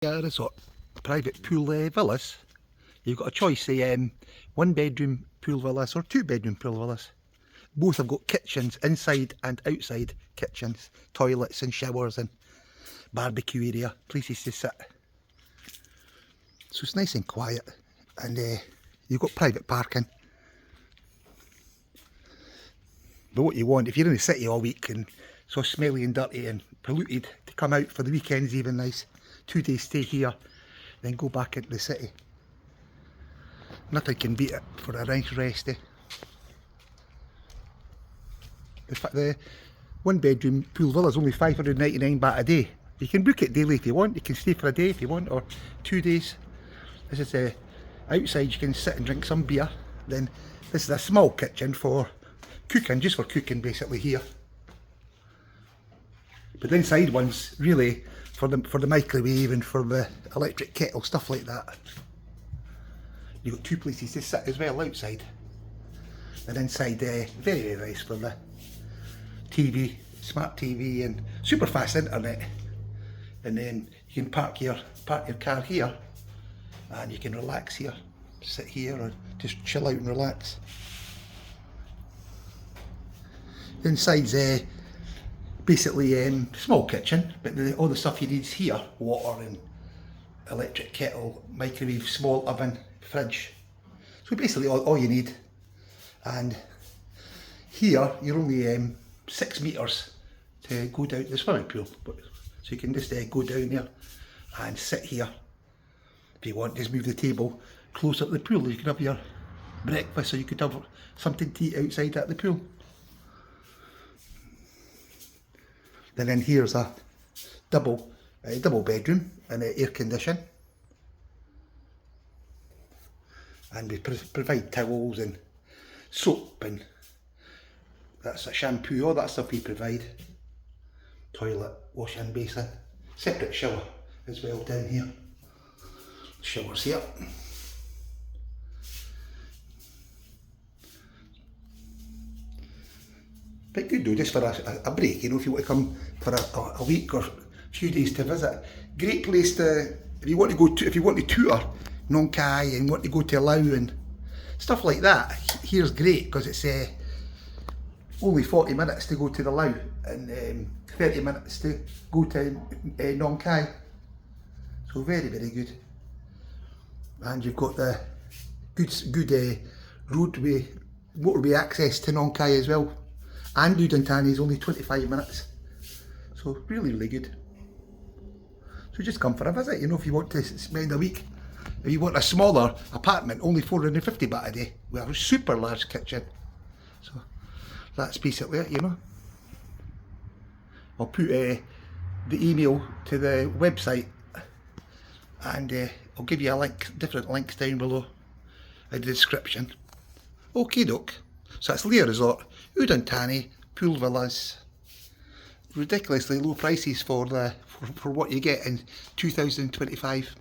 Resort, private pool villas. You've got a choice of 1 bedroom pool villas or 2 bedroom pool villas. Both have got kitchens, inside and outside kitchens, toilets and showers and barbecue area, places to sit. So it's nice and quiet, and you've got private parking. But what you want, if you're in the city all week and so smelly and dirty and polluted, to come out for the weekends even nice. 2 days stay here, then go back into the city. Nothing can beat it for a nice rest. In fact, the 1 bedroom pool villa is only 599 baht a day. You can book it daily if you want. You can stay for a day if you want, or 2 days. This is outside. You can sit and drink some beer. Then this is a small kitchen for cooking, just for cooking basically here. But the inside one's really for the microwave and for the electric kettle, stuff like that. You've got 2 places to sit as well outside. And inside very, very nice for the TV, smart TV and super fast internet. And then you can park your car here and you can relax here, sit here or just chill out and relax. Inside's basically small kitchen, but all the stuff you need is here: water and electric kettle, microwave, small oven, fridge. So basically all you need. And here you're only 6 metres to go down to the swimming pool, so you can just go down there and sit here. If you want, just move the table closer to the pool. You can have your breakfast, or you could have something to eat outside at the pool. And then here's a double bedroom and air condition, and we provide towels and soap, and that's a shampoo, all that stuff we provide. Toilet, wash-in basin, separate shower as well down here. Showers here. But good though, just for a break, you know, if you want to come for a week or a few days to visit. Great place to, if you want to tour Nongkhai and want to go to Laos and stuff like that. Here's great because it's only 40 minutes to go to the Laos and 30 minutes to go to Nongkhai. So very, very good. And you've got the good motorway access to Nongkhai as well. And Udonthani is only 25 minutes. So really, really good. So just come for a visit, you know, if you want to spend a week. If you want a smaller apartment, only 450 baht a day. We have a super large kitchen. So that's basically it, you know. I'll put the email to the website, and I'll give you a link, different links down below in the description. Okay doke. So that's Laos Resort, Udonthani, pool villas. Ridiculously low prices for what you get in 2025.